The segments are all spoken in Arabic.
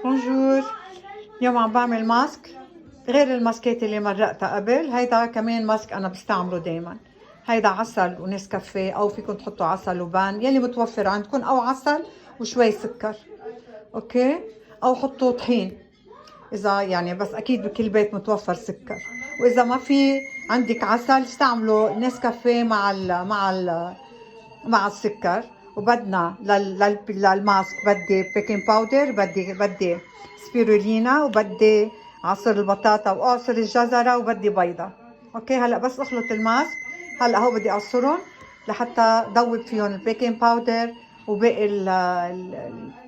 بونجور. اليوم عم بعمل ماسك غير الماسكات اللي مرقتها قبل. هيدا كمان ماسك انا بستعمله دايما. هيدا عسل ونسكافيه، او فيكم تحطوا عسل وبان يلي متوفر عندكم، او عسل وشوي سكر، اوكي، او حطوا طحين اذا يعني، بس اكيد بكل بيت متوفر سكر. واذا ما في عندك عسل استعملوا نسكافيه مع السكر. وبدنا للماسك بدي بيكنج باودر، بدي سبيرولينا، وبدي عصير البطاطا واعصر الجزرة، وبدي بيضة. اوكي، هلا بس اخلط الماسك. هلا هو بدي اعصرهم لحتى ذوب فيهم البيكنج باودر وباقي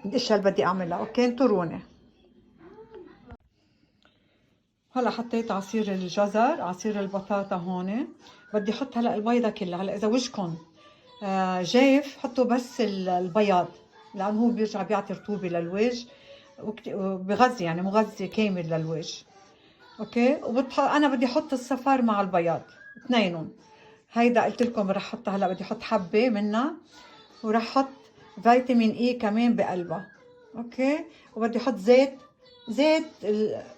الاشياء اللي بدي اعملها. اوكي، انطروني. هلا حطيت عصير الجزر، عصير البطاطا هون. بدي احط هلا البيضة كلها. هلا اذا وجهكم جاف حطوا بس البياض، لانه هو بيرجع بيعطي رطوبة للوجه وبغذي، يعني مغذي كامل للوجه. اوكي، انا بدي احط الصفار مع البياض اثنينهم. هيدا قلت لكم رح احطها. هلا بدي احط حبة منها، ورح احط فيتامين اي كمان بقلبها. اوكي، وبدي احط زيت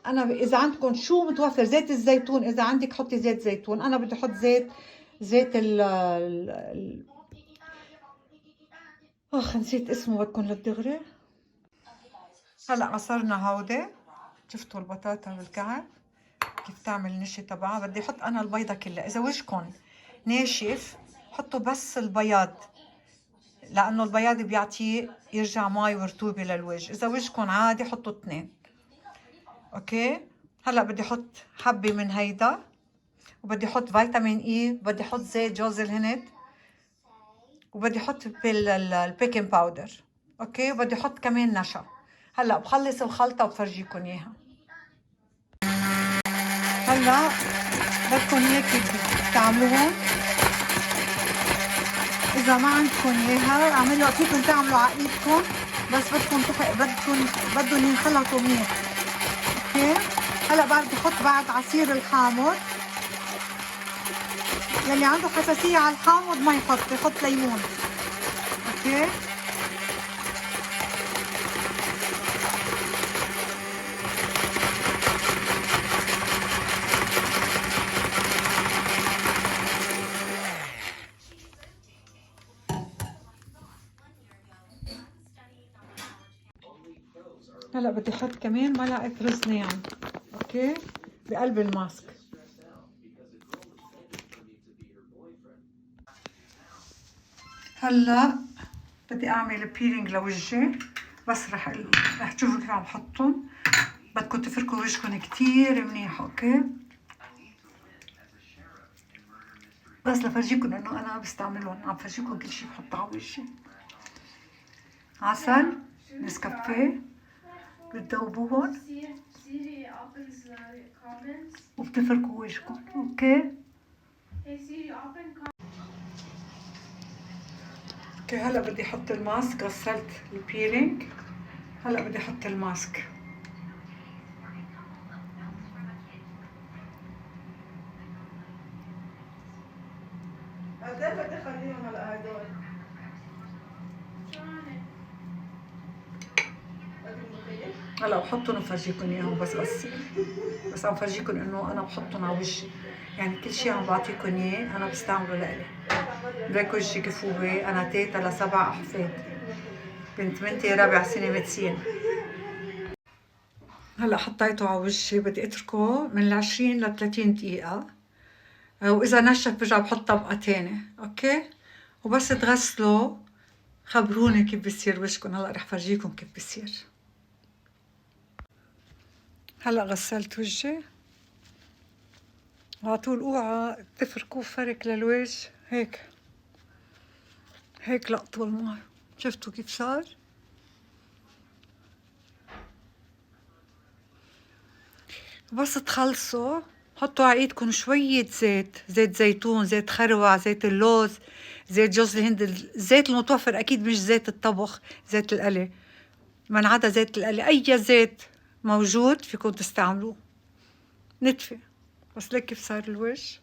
انا اذا عندكم شو متوفر، زيت الزيتون، اذا عندك حطي زيت زيتون. انا بدي احط زيت نسيت اسمه بدكم للدغري. هلا عصرنا هودي، شفتوا البطاطا بالكعب كيف تعمل النشا تبعها. بدي احط انا البيضة كلها. اذا وجهكم ناشف حطوا بس البياض، لانه البياض بيعطيه يرجع مي ورطوبة للوجه. اذا وجهكم عادي حطوا اثنين. اوكي، هلا بدي احط حبة من هيدا، وبدي احط فيتامين اي، بدي احط زيت جوز الهند، وبدي احط البيكنج باودر. اوكي، وبدي احط كمان نشا. هلا بخلص الخلطة وبفرجيكم اياها. هلا بدكم هيك تعملوهم. اذا ما عندكم اياها اعملوا، فيكم تعملوا على ايدكم، بس بدهم ينخلطوا منيح. اوكي، هلا بدي احط بعد عصير الحامض. يلي عنده حساسية على الحامض ما يحط ليمون. اوكي، هلا بدي احط كمان ملعقة رز ناعم، اوكي، بقلب الماسك. هلا بدي اعمل بيلينج لوجهي، بس رح تشوفوا كيف عم بحطهم. بدكم تفركوا وجهكم كتير منيح. اوكي، بس لفرجيكم انه انا بستعملهم، عم فرجيكم كل شيء بحطه على وجهي. عسل، نسكافيه، بتذوبوهم وبتفركوا وجهكم. اوكي، اوكي، هلا بدي احط الماسك. غسلت البيلينج، هلا بدي احط الماسك. بدي اخليهم هلا هدول. هلا بحطهم وفرجيكم اياهم. بس عم فرجيكم انه انا بحطهم على وجهي، يعني كل شيء عم بعطيكم اياه انا بستعمله لإلي. ليك وجهي كيف هو. انا تيتا ل7 احفاد، بنت بنتي رابع سنه مدسين. هلا حطيته على وجهي، بدي اتركه من 20 ل 30 دقيقه، واذا نشف برجع بحط طبقه تانية. اوكي، وبس تغسلوا خبروني كيف بصير وجهكم. هلا رح فرجيكم كيف بصير. هلا غسلت وجهي، على طول اوعى تفركوه فرك للوجه هيك لقطوا المي. شفتوا كيف صار؟ بس تخلصوا حطوا على ايدكم شوية زيت زيتون، زيت خروع، زيت اللوز، زيت جوز الهند، الزيت المتوفر اكيد مش زيت الطبخ، زيت القلي. من عدا زيت القلي، اي زيت موجود فيكم تستعملوه. نتفة. بس ليك كيف صار الوجه.